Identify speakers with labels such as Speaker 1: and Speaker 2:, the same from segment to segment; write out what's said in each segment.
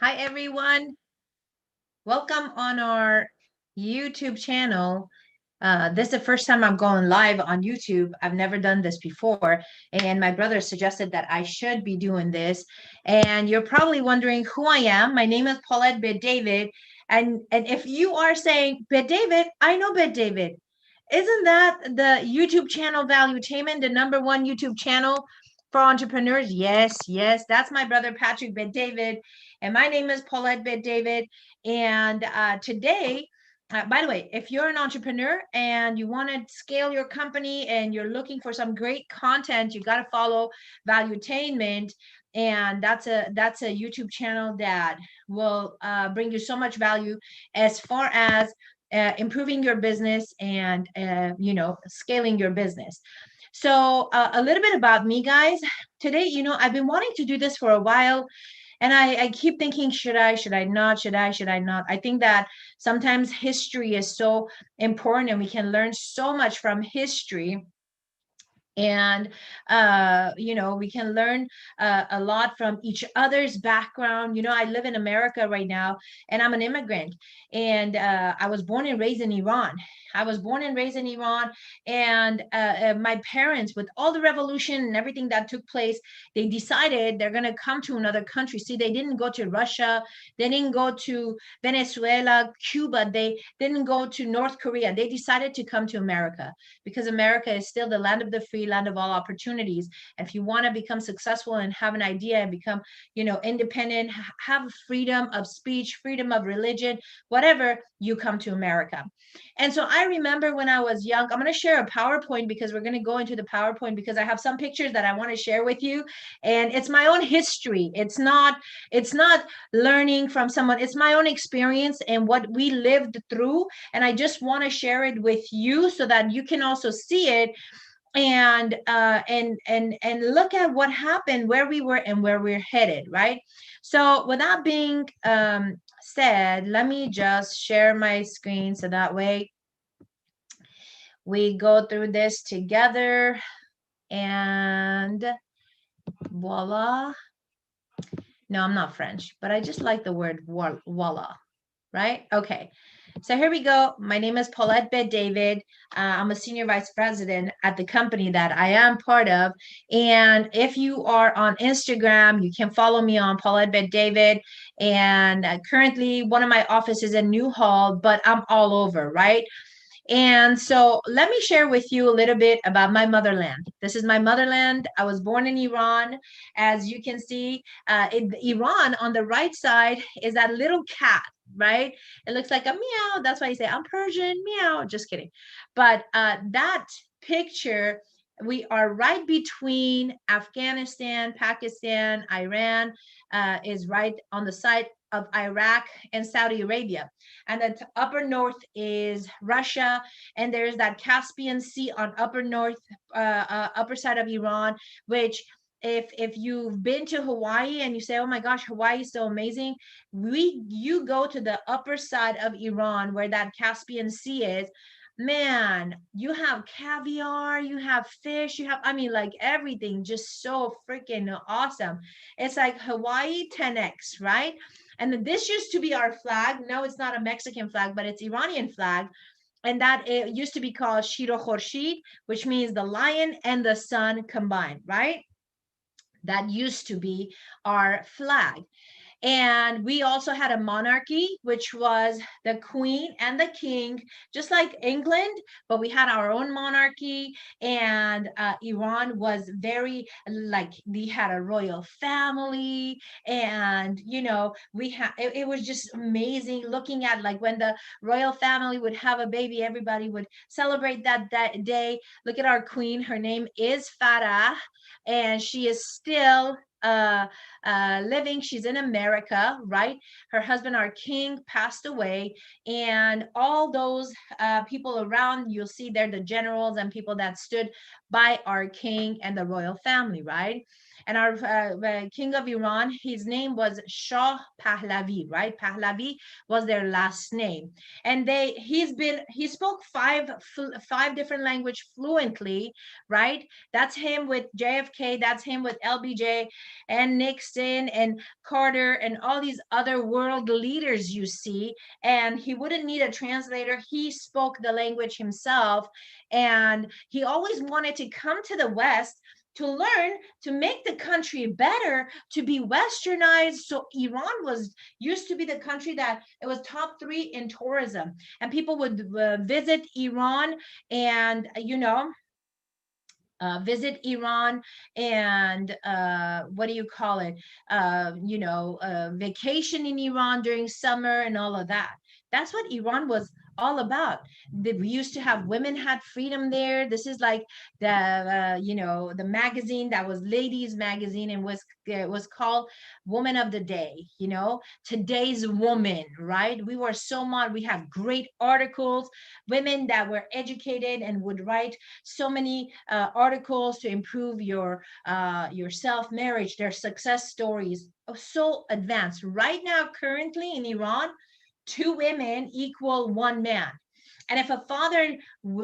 Speaker 1: Hi, everyone. Welcome on our YouTube channel. This is the first time I'm going live on YouTube. I've never done this before, and my brother suggested that I should be doing this. And you're probably wondering who I am. My name is Paulette Bid David, and if you are saying Bid David, I know Bid David. Isn't that the YouTube channel Valuetainment, the number one YouTube channel for entrepreneurs? Yes, yes, that's my brother Patrick Bid David, and my name is Paulette Bid David. And today, by the way, if you're an entrepreneur and you want to scale your company and you're looking for some great content, you got to follow Valuetainment, and that's a YouTube channel that will bring you so much value as far as improving your business and scaling your business. So a little bit about me, guys. Today, I've been wanting to do this for a while, and I keep thinking, should I not, should I not. I think that sometimes history is so important, and we can learn so much from history. And we can learn a lot from each other's background. I live in America right now, and I'm an immigrant, and I was born and raised in Iran. And my parents, with all the revolution and everything that took place, they decided they're going to come to another country. See, they didn't go to Russia, they didn't go to Venezuela, Cuba, they didn't go to North Korea. They decided to come to America because America is still the land of the free, land of all opportunities. If you want to become successful and have an idea and become, independent, have freedom of speech, freedom of religion, whatever, you come to America. And so I remember when I was young, I'm going to share a PowerPoint because we're going to go into the PowerPoint because I have some pictures that I want to share with you. And it's my own history. It's not learning from someone. It's my own experience and what we lived through. And I just want to share it with you so that you can also see it and look at what happened, where we were and where we're headed, right? So with that being said, let me just share my screen so that way we go through this together, and voila. No, I'm not French, but I just like the word voila, right? Okay. So here we go. My name is Paulette Bed David. I'm a senior vice president at the company that I am part of. And if you are on Instagram, you can follow me on Paulette Bed David. And currently, one of my offices in Newhall, but I'm all over, right? And so let me share with you a little bit about my motherland. This is my motherland. I was born in Iran. As you can see, Iran on the right side is that little cat, right? It looks like a meow. That's why you say, I'm Persian, meow. Just kidding. But that picture, we are right between Afghanistan, Pakistan, Iran, is right on the side of Iraq and Saudi Arabia. And the upper north is Russia, and there's that Caspian Sea on upper north, upper side of Iran, which if you've been to Hawaii and you say, oh my gosh, Hawaii is so amazing, you go to the upper side of Iran where that Caspian Sea is. Man, you have caviar, you have fish, you have, I mean, like everything just so freaking awesome. It's like Hawaii 10x, right? And this used to be our flag. No, it's not a Mexican flag, but it's Iranian flag. And that it used to be called Shiro Khorshid, which means the lion and the sun combined, right? That used to be our flag. And we also had a monarchy, which was the queen and the king, just like England, but we had our own monarchy. And Iran was very, like, we had a royal family. And, it was just amazing looking at, like, when the royal family would have a baby, everybody would celebrate that day. Look at our queen. Her name is Farah, and she is still living. She's in America, right? Her husband, our king, passed away, and all those people around, you'll see they're the generals and people that stood by our king and the royal family, right? And our king of Iran, his name was Shah Pahlavi, right? Pahlavi was their last name. And he spoke five different language fluently, right? That's him with JFK, that's him with LBJ and Nixon and Carter and all these other world leaders you see. And he wouldn't need a translator. He spoke the language himself. And he always wanted to come to the West to learn, to make the country better, to be westernized. So Iran was used to be the country that it was top 3 in tourism, and people would visit Iran and visit Iran and what do you call it? Vacation in Iran during summer and all of that. That's what Iran was all about. We used to have women had freedom there. This is like the magazine that was ladies magazine and was called Woman of the Day. Today's woman, right? We were so much. We have great articles, women that were educated and would write so many articles to improve your self marriage, their success stories, so advanced. Right now, currently in Iran, 2 women equal 1 man. And if a father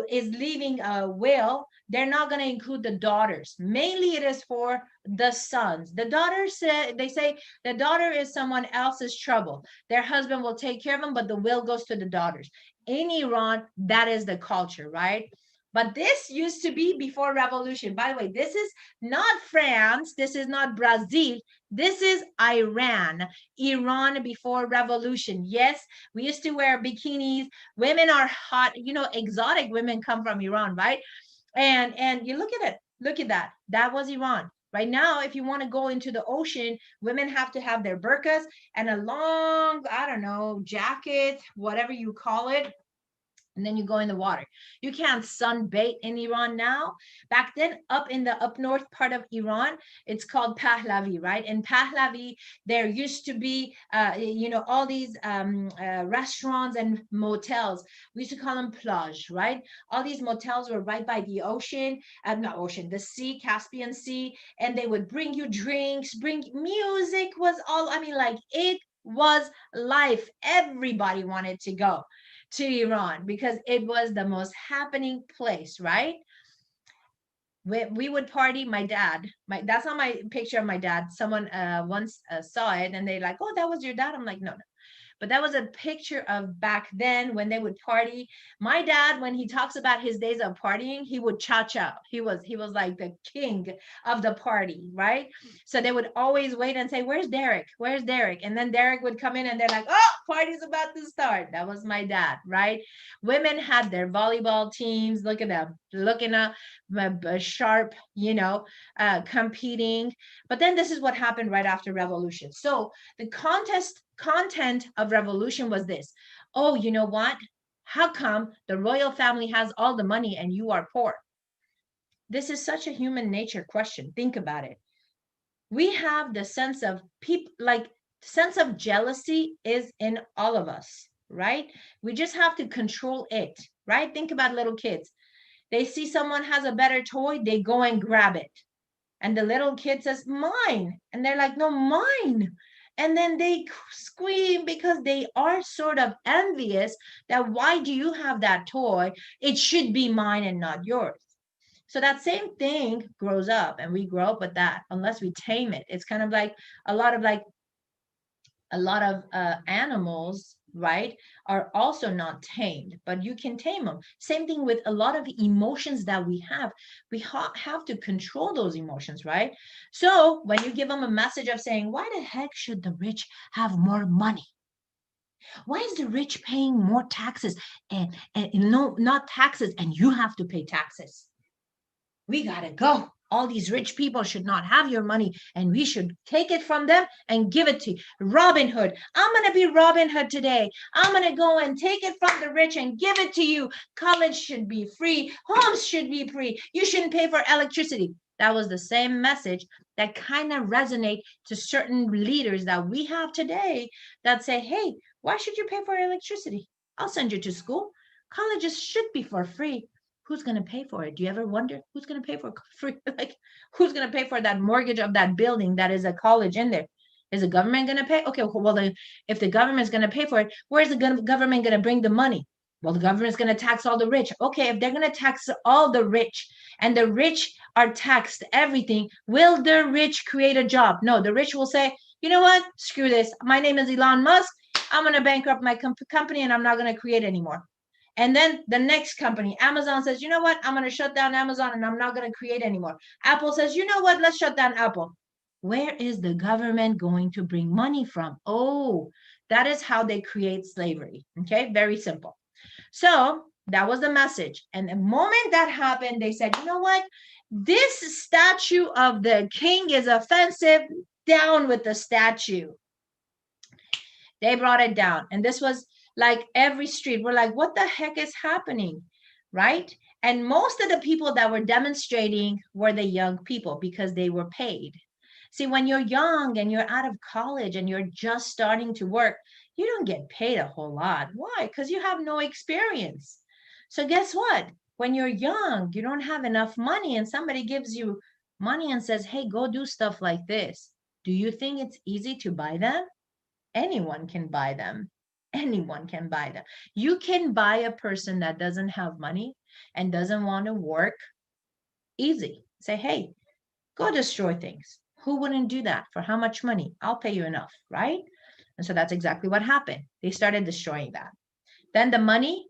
Speaker 1: is leaving a will, they're not going to include the daughters. Mainly it is for the sons. The daughters they say the daughter is someone else's trouble. Their husband will take care of them, but the will goes to the daughters. In Iran, that is the culture, right? But this used to be before revolution. By the way, this is not France. This is not Brazil. This is Iran. Iran before revolution. Yes, we used to wear bikinis. Women are hot. Exotic women come from Iran, right? And you look at it. Look at that. That was Iran. Right now, if you want to go into the ocean, women have to have their burqas and a long, I don't know, jacket, whatever you call it, and then you go in the water. You can't sunbathe in Iran now. Back then, up in the up north part of Iran, it's called Pahlavi, right? In Pahlavi, there used to be, all these restaurants and motels. We used to call them plage, right? All these motels were right by the ocean, not ocean, the sea, Caspian Sea, and they would bring you drinks, bring music was all, like it was life. Everybody wanted to go to Iran because it was the most happening place, right? We would party. My dad, that's not my picture of my dad. Someone once saw it and they like, oh, that was your dad. I'm like, no, but that was a picture of back then when they would party. My dad, when he talks about his days of partying, he would cha-cha. He was like the king of the party, right? So they would always wait and say, where's Derek? Where's Derek? And then Derek would come in and they're like, oh, party's about to start. That was my dad, right? Women had their volleyball teams. Look at them, looking up sharp, competing. But then this is what happened right after revolution. So the content of revolution was this. Oh, you know what? How come the royal family has all the money and you are poor? This is such a human nature question. Think about it. We have the sense of sense of jealousy is in all of us, right? We just have to control it, right? Think about little kids. They see someone has a better toy, they go and grab it. And the little kid says, mine. And they're like, no, mine. And then they scream because they are sort of envious that why do you have that toy? It should be mine and not yours. So that same thing grows up and we grow up with that unless we tame it. It's kind of like a lot of animals, right, are also not tamed, but you can tame them. Same thing with a lot of emotions that we have. We have to control those emotions, right? So when you give them a message of saying, why the heck should the rich have more money? Why is the rich paying more taxes and no, not taxes, and you have to pay taxes? We gotta go. All these rich people should not have your money, and we should take it from them and give it to Robin Hood. I'm going to be Robin Hood today. I'm going to go and take it from the rich and give it to you. College should be free. Homes should be free. You shouldn't pay for electricity. That was the same message that kind of resonate to certain leaders that we have today that say, hey, why should you pay for electricity? I'll send you to school. Colleges should be for free. who's going to pay for it? Do you ever wonder who's going to pay for like who's going to pay for that mortgage of that building that is a college in there? Is the government going to pay? Okay, well, if the government is going to pay for it, where's the government going to bring the money? Well, the government's going to tax all the rich. Okay, if they're going to tax all the rich and the rich are taxed everything, will the rich create a job? No, the rich will say, you know what? Screw this. My name is Elon Musk. I'm going to bankrupt my company and I'm not going to create anymore. And then the next company, Amazon, says, you know what? I'm going to shut down Amazon and I'm not going to create anymore. Apple says, you know what? Let's shut down Apple. Where is the government going to bring money from? Oh, that is how they create slavery. Okay, very simple. So that was the message. And the moment that happened, they said, you know what? This statue of the king is offensive. Down with the statue. They brought it down. And this was like every street. We're like, what the heck is happening? Right? And most of the people that were demonstrating were the young people because they were paid. See, when you're young and you're out of college and you're just starting to work, you don't get paid a whole lot. Why? Because you have no experience. So guess what? When you're young, you don't have enough money and somebody gives you money and says, hey, go do stuff like this. Do you think it's easy to buy them? Anyone can buy them. Anyone can buy them. You can buy a person that doesn't have money and doesn't want to work easy. Say, hey, go destroy things. Who wouldn't do that? For how much money? I'll pay you enough, right? And so that's exactly what happened. They started destroying that. Then the money,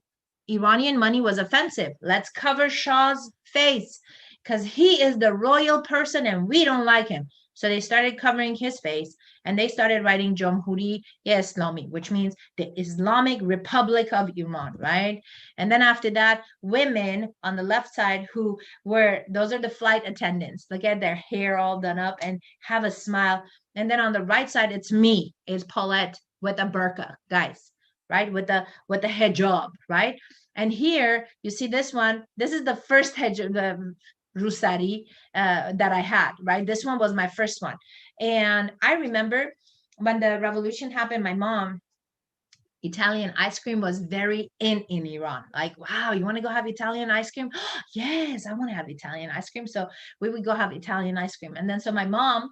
Speaker 1: Iranian money was offensive. Let's cover Shah's face because he is the royal person and we don't like him. So they started covering his face and they started writing Jamhuri Islami, which means the Islamic Republic of Iran, right? And then after that, women on the left side who were, those are the flight attendants. Look at their hair all done up and have a smile. And then on the right side, it's me, is Paulette with a burqa, guys, right? With the hijab, right? And here you see this one. This is the first hijab, the Rusari that I had, right? This one was my first one. And I remember when the revolution happened, my mom, Italian ice cream was very in Iran. Like, wow, you want to go have Italian ice cream? Yes, I want to have Italian ice cream. So we would go have Italian ice cream. And then so my mom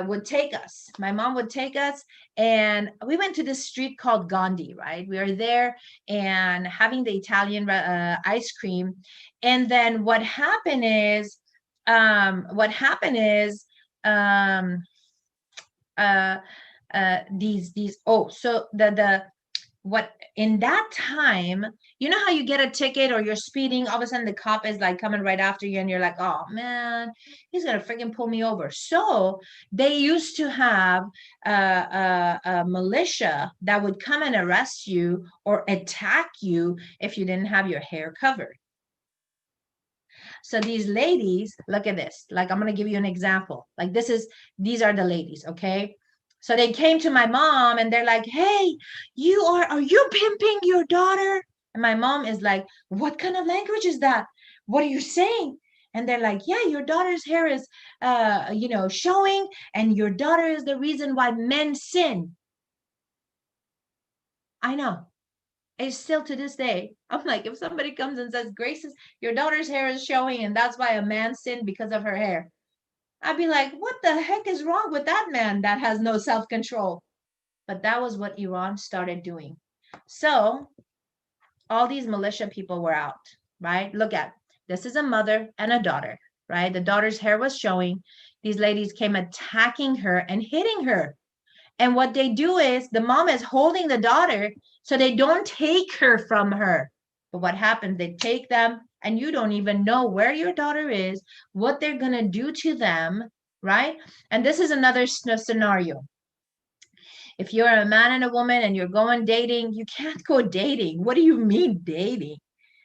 Speaker 1: would take us. My mom would take us and we went to this street called Gandhi, right? We were there and having the Italian ice cream. And then what happened is, um, uh, so what in that time, you know how you get a ticket or you're speeding, all of a sudden the cop is like coming right after you and you're like, oh man, he's gonna freaking pull me over. So they used to have a militia that would come and arrest you or attack you if you didn't have your hair covered. So these ladies, look at this. Like, I'm going to give you an example. Like, these are the ladies, okay? So they came to my mom and they're like, hey, are you pimping your daughter? And my mom is like, what kind of language is that? What are you saying? And they're like, yeah, your daughter's hair is, showing, and your daughter is the reason why men sin. I know. It's still to this day. I'm like, if somebody comes and says, your daughter's hair is showing, and that's why a man sinned because of her hair, I'd be like, what the heck is wrong with that man that has no self-control? But that was what Iran started doing. So all these militia people were out, right? Look at this is a mother and a daughter, right? The daughter's hair was showing. These ladies came attacking her and hitting her. And what they do is the mom is holding the daughter so they don't take her from her. But what happens? They take them and you don't even know where your daughter is, what they're going to do to them, right? And this is another scenario. If you're a man and a woman and you're going dating, you can't go dating. What do you mean dating?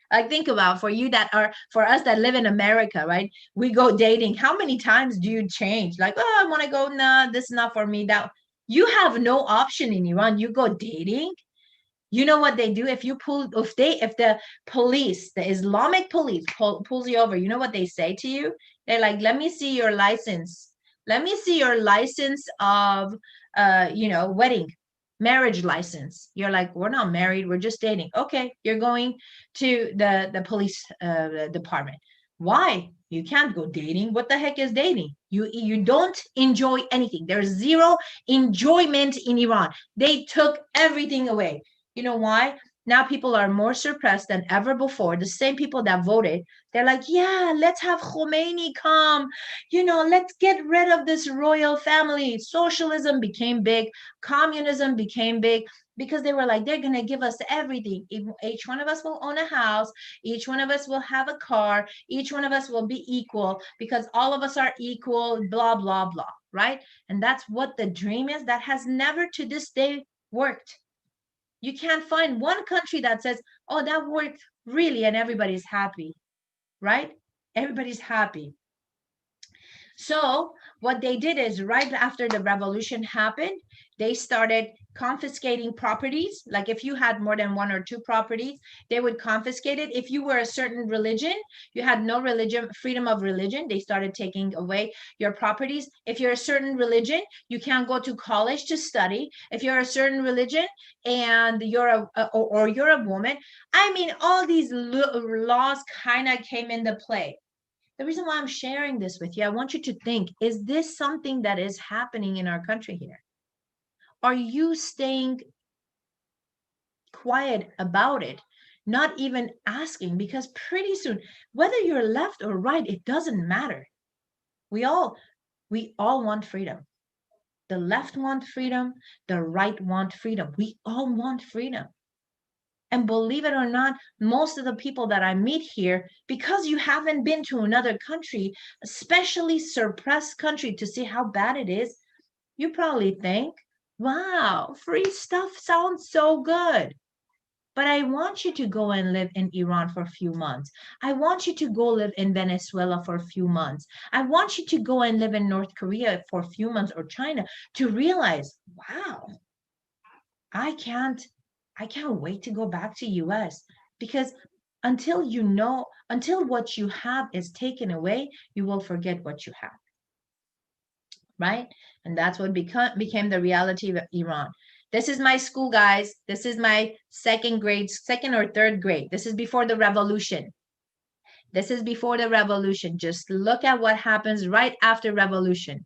Speaker 1: Like, think about for us that live in America, right? We go dating. How many times do you change? Like, oh, I want to go. Nah, this is not for me. That you have no option in Iran. You go dating. You know what they do? If the police, the Islamic police pulls you over, you know what they say to you? They're like, let me see your license. Let me see your license of, wedding. marriage license. You're like, we're not married, we're just dating. Okay, you're going to the police department. Why? You can't go dating. What the heck is dating? You don't enjoy anything. There's zero enjoyment in Iran. They took everything away. You know why? Now people are more suppressed than ever before. The same people that voted, they're like, yeah, let's have Khomeini come. Let's get rid of this royal family. Socialism became big. Communism became big because they were like, they're going to give us everything. Each one of us will own a house. Each one of us will have a car. Each one of us will be equal because all of us are equal, blah, blah, blah, right? And that's what the dream is. That has never to this day worked. You can't find one country that says, oh, that worked really, and everybody's happy, right? Everybody's happy. So what they did is right after the revolution happened, they started confiscating properties. Like if you had more than one or two properties, they would confiscate it. If you were a certain religion, you had no religion, freedom of religion, they started taking away your properties. If you're a certain religion, you can't go to college to study. If you're a certain religion and you're or you're a woman, I mean, all these laws kind of came into play. The reason why I'm sharing this with you, I want you to think, is this something that is happening in our country here? Are you staying quiet about it, not even asking? Because pretty soon, whether you're left or right, it doesn't matter. We all want freedom. The left want freedom, the right want freedom. We all want freedom. And believe it or not, most of the people that I meet here, because you haven't been to another country, especially suppressed country, to see how bad it is, you probably think, wow, free stuff sounds so good. But I want you to go and live in Iran for a few months. I want you to go live in Venezuela for a few months. I want you to go and live in North Korea for a few months, or China, to realize, wow, I can't wait to go back to US, because until what you have is taken away, you will forget what you have, right? And that's what became the reality of Iran. This is my school, guys. This is my second or third grade. This is before the revolution. This is before the revolution. Just look at what happens right after revolution.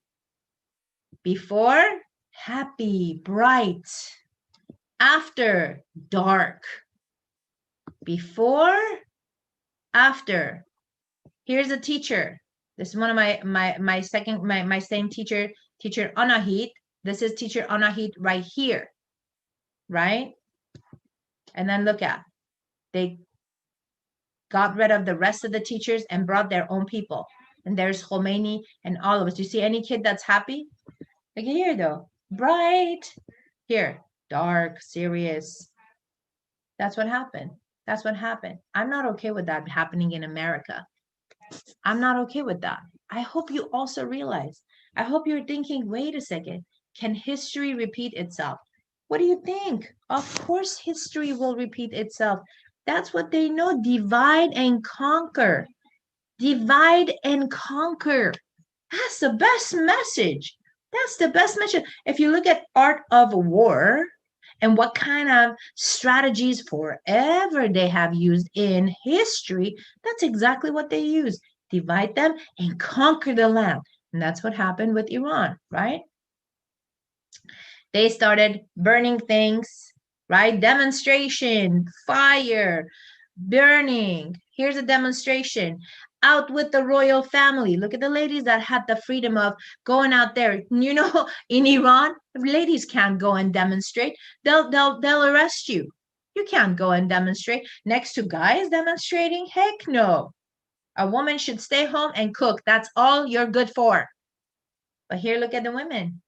Speaker 1: Before, happy, bright. After, dark. Before, after. Here's a teacher. This is one of my same teacher Anahit. This is teacher Anahit right here, right? And then look at, they got rid of the rest of the teachers and brought their own people. And there's Khomeini and all of us. Do you see any kid that's happy? Look at here though, bright. Here, dark, serious. That's what happened. That's what happened. I'm not okay with that happening in America. I'm not okay with that. I hope you also realize. I hope you're thinking, wait a second, can history repeat itself? What do you think? Of course, history will repeat itself. That's what they know. Divide and conquer. Divide and conquer. That's the best message. That's the best message. If you look at Art of War and what kind of strategies forever they have used in history, that's exactly what they use. Divide them and conquer the land. And that's what happened with Iran, right? They started burning things, right? Demonstration, fire, burning. Here's a demonstration. Out with the royal family. Look at the ladies that had the freedom of going out there. In Iran, ladies can't go and demonstrate. They'll arrest you. You can't go and demonstrate next to guys demonstrating. Heck no. A woman should stay home and cook. That's all you're good for. But here, look at the women.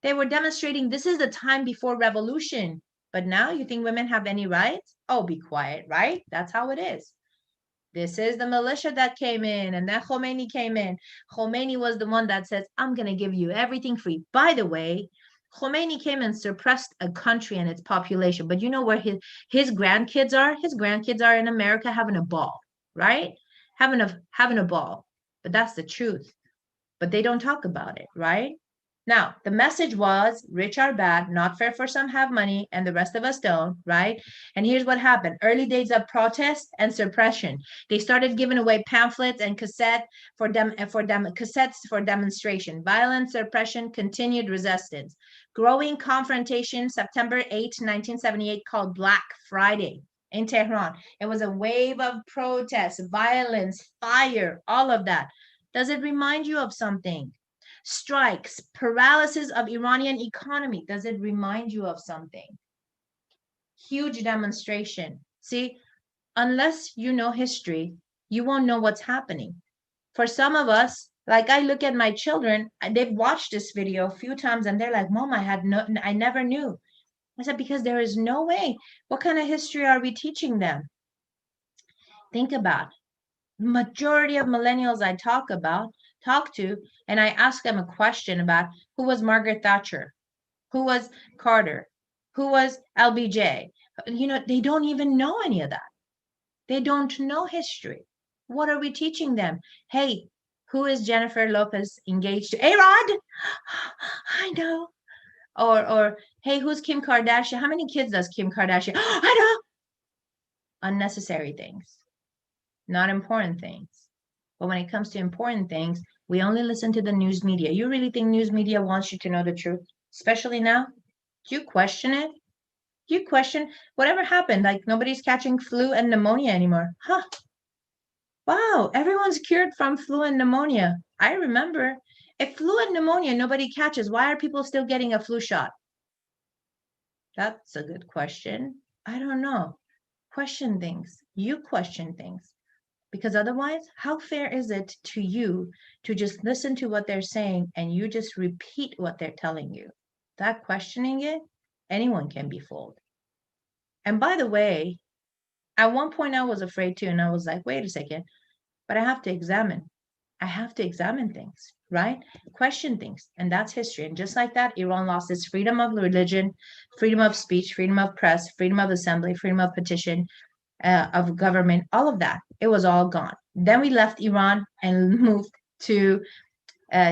Speaker 1: They were demonstrating. This is the time before revolution. But now you think women have any rights? Oh, be quiet, right? That's how it is. This is the militia that came in, and then Khomeini came in. Khomeini was the one that says, I'm going to give you everything free. By the way, Khomeini came and suppressed a country and its population. But you know where his grandkids are? His grandkids are in America having a ball, right? Having a ball. But that's the truth. But they don't talk about it, right? Now, the message was rich are bad, not fair for some have money and the rest of us don't, right? And here's what happened. Early days of protest and suppression. They started giving away pamphlets and cassettes for demonstration. Violence, suppression, continued resistance. Growing confrontation, September 8, 1978, called Black Friday in Tehran. It was a wave of protest, violence, fire, all of that. Does it remind you of something? Strikes, paralysis of Iranian economy. Does it remind you of something? Huge demonstration. See, unless you know history, you won't know what's happening. For some of us, like I look at my children, they've watched this video a few times and they're like, Mom, I never knew. I said, because there is no way. What kind of history are we teaching them? Think about majority of millennials I talk to, and I ask them a question about who was Margaret Thatcher, who was Carter, who was LBJ. They don't even know any of that. They don't know history. What are we teaching them? Hey, who is Jennifer Lopez engaged to? A-Rod? I know. Or hey, who's Kim Kardashian? How many kids does Kim Kardashian? I know. Unnecessary things, not important things. But when it comes to important things, we only listen to the news media. You really think news media wants you to know the truth? Especially now? Do you question it? Do you question whatever happened? Like nobody's catching flu and pneumonia anymore. Huh. Wow, everyone's cured from flu and pneumonia. I remember. If flu and pneumonia nobody catches, why are people still getting a flu shot? That's a good question. I don't know. Question things. You question things. Because otherwise, how fair is it to you to just listen to what they're saying and you just repeat what they're telling you? That questioning it, anyone can be fooled. And by the way, at one point I was afraid too, and I was like, wait a second, but I have to examine. I have to examine things, right? Question things. And that's history. And just like that, Iran lost its freedom of religion, freedom of speech, freedom of press, freedom of assembly, freedom of petition, of government, all of that. It was all gone. Then we left Iran and moved to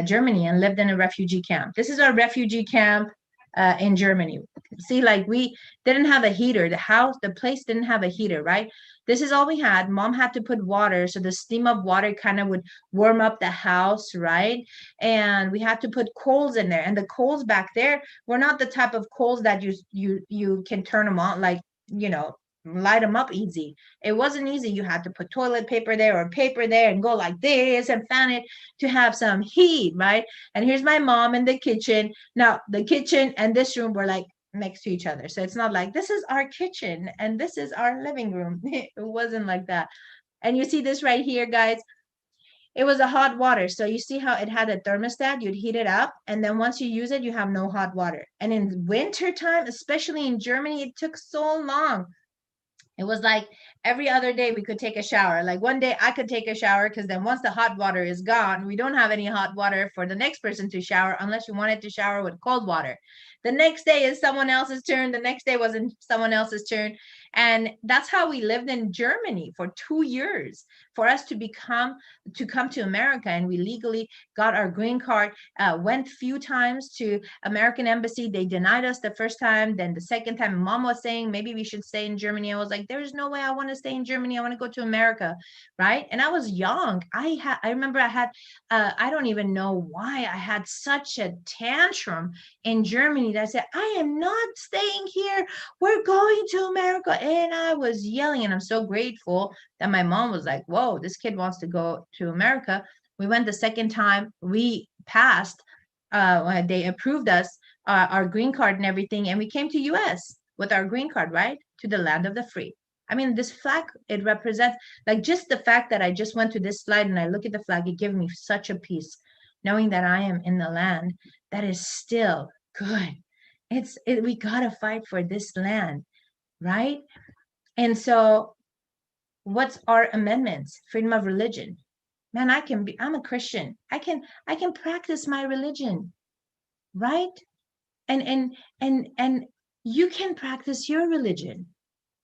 Speaker 1: Germany and lived in a refugee camp. This is our refugee camp in Germany. See, like we didn't have a heater. The place didn't have a heater, right? This is all we had. Mom had to put water, so the steam of water kind of would warm up the house, right? And we had to put coals in there. And the coals back there were not the type of coals that you can turn them on, like light them up easy. It wasn't easy. You had to put toilet paper there or paper there and go like this and fan it to have some heat, right? And here's my mom in the kitchen. Now, the kitchen and this room were like next to each other. So it's not like this is our kitchen and this is our living room. It wasn't like that. And you see this right here, guys. It was a hot water. So you see how it had a thermostat, you'd heat it up, and then once you use it, you have no hot water. And in winter time, especially in Germany, it took so long. It was like every other day we could take a shower. Like one day I could take a shower because then once the hot water is gone, we don't have any hot water for the next person to shower unless you wanted to shower with cold water. The next day is someone else's turn. The next day wasn't someone else's turn. And that's how we lived in Germany for 2 years for us to come to America. And we legally got our green card, went few times to American embassy. They denied us the first time. Then the second time, mom was saying, maybe we should stay in Germany. I was like, there's no way I want to stay in Germany. I want to go to America. Right. And I was young. I remember I had, I don't even know why I had such a tantrum in Germany that I said, I am not staying here. We're going to America. And I was yelling, and I'm so grateful that my mom was like, whoa, this kid wants to go to America. We went the second time, we passed, they approved us, our green card and everything, and we came to US with our green card, right? To the land of the free. I mean, this flag, it represents, like just the fact that I just went to this slide and I look at the flag, it gives me such a peace, knowing that I am in the land that is still good. We gotta fight for this land, right? And so what's our amendments? Freedom of religion. Man, I'm a Christian. I can practice my religion, right? And you can practice your religion.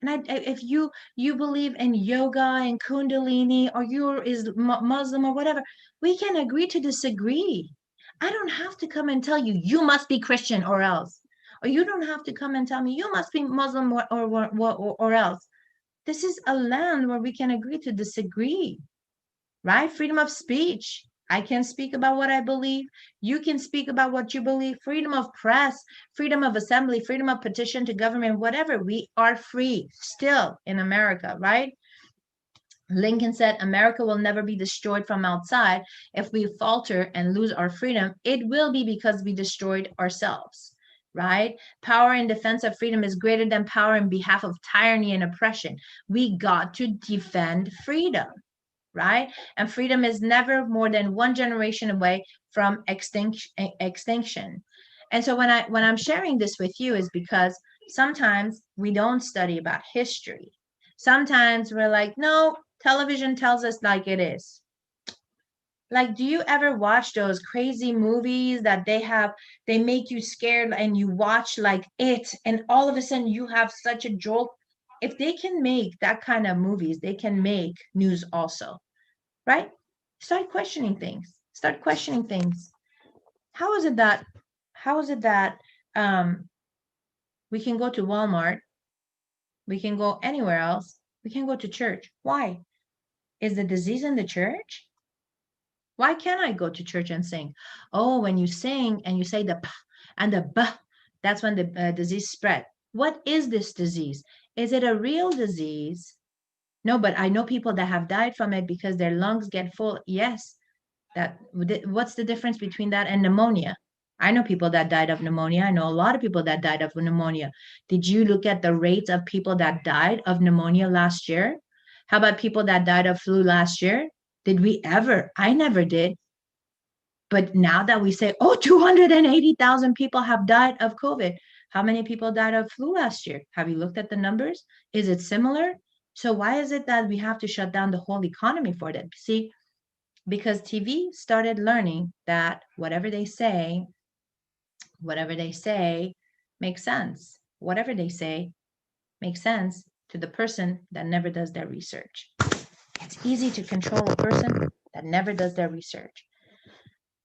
Speaker 1: And if you believe in yoga and kundalini, or you're is Muslim or whatever, we can agree to disagree. I don't have to come and tell you, you must be Christian or else. Or you don't have to come and tell me, you must be Muslim or else. This is a land where we can agree to disagree, right? Freedom of speech. I can speak about what I believe. You can speak about what you believe. Freedom of press, freedom of assembly, freedom of petition to government, whatever. We are free still in America, right? Lincoln said, America will never be destroyed from outside. If we falter and lose our freedom, it will be because we destroyed ourselves, right? Power in defense of freedom is greater than power in behalf of tyranny and oppression. We got to defend freedom, right? And freedom is never more than one generation away from extinction. And so when I'm sharing this with you is because sometimes we don't study about history. Sometimes we're like, no, television tells us like it is. Like, do you ever watch those crazy movies that they make you scared and you watch like it, and all of a sudden you have such a jolt? If they can make that kind of movies, they can make news also, right? Start questioning things. Start questioning things. How is it that, how is it that um, we can go to Walmart, we can go anywhere else, we can go to church? Why? Is the disease in the church? Why can't I go to church and sing? Oh, when you sing and you say the p and the b, that's when the disease spread. What is this disease? Is it a real disease? No, but I know people that have died from it because their lungs get full. Yes, that what's the difference between that and pneumonia? I know people that died of pneumonia. I know a lot of people that died of pneumonia. Did you look at the rates of people that died of pneumonia last year? How about people that died of flu last year? Did we ever? I never did. But now that we say, oh, 280,000 people have died of COVID, how many people died of flu last year? Have you looked at the numbers? Is it similar? So why is it that we have to shut down the whole economy for that? See, because TV started learning that whatever they say makes sense. Whatever they say makes sense to the person that never does their research. It's easy to control a person that never does their research.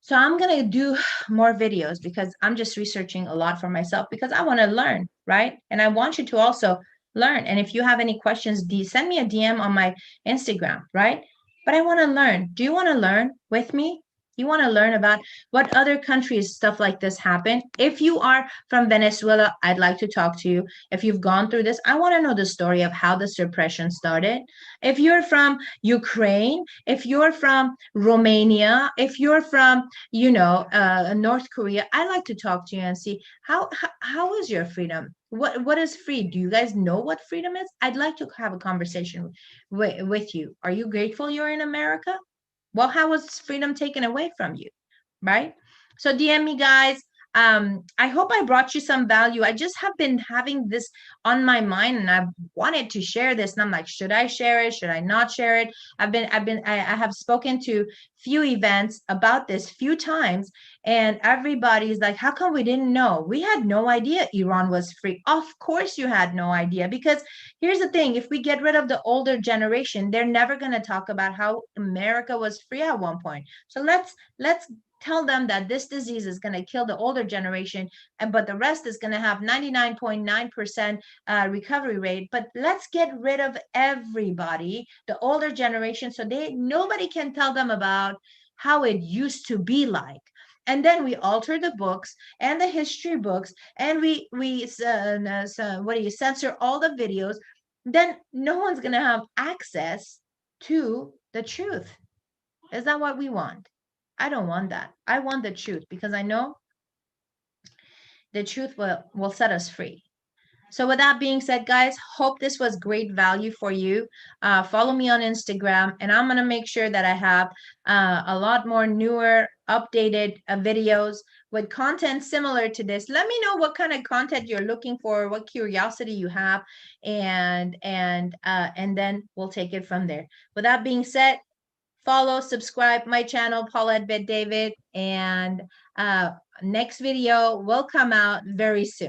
Speaker 1: So I'm going to do more videos because I'm just researching a lot for myself because I want to learn, right? And I want you to also learn. And if you have any questions, send me a DM on my Instagram, right? But I want to learn. Do you want to learn with me? You want to learn about what other countries stuff like this happen? If you are from Venezuela, I'd like to talk to you. If you've gone through this, I want to know the story of how the suppression started. If you're from Ukraine, if you're from Romania, if you're from, North Korea, I like to talk to you and see how is your freedom? What is free? Do you guys know what freedom is? I'd like to have a conversation with you. Are you grateful you're in America? Well, how was freedom taken away from you? Right? So DM me, guys. I hope I brought you some value. I just have been having this on my mind and I've wanted to share this. And I'm like, should I share it? Should I not share it? I have spoken to few events about this few times, and everybody's like, how come we didn't know? We had no idea Iran was free. Of course you had no idea, because here's the thing, if we get rid of the older generation, they're never going to talk about how America was free at one point. So let's tell them that this disease is going to kill the older generation, but the rest is going to have 99.9% recovery rate. But let's get rid of everybody, the older generation, so nobody can tell them about how it used to be like. And then we alter the books and the history books, and we censor all the videos. Then no one's going to have access to the truth. Is that what we want? I don't want that. I want the truth, because I know the truth will set us free. So with that being said, guys, hope this was great value for you. Follow me on Instagram, and I'm going to make sure that I have a lot more newer, updated videos with content similar to this. Let me know what kind of content you're looking for, what curiosity you have, and then we'll take it from there. With that being said, follow, subscribe my channel, Paulette Bet David, and next video will come out very soon.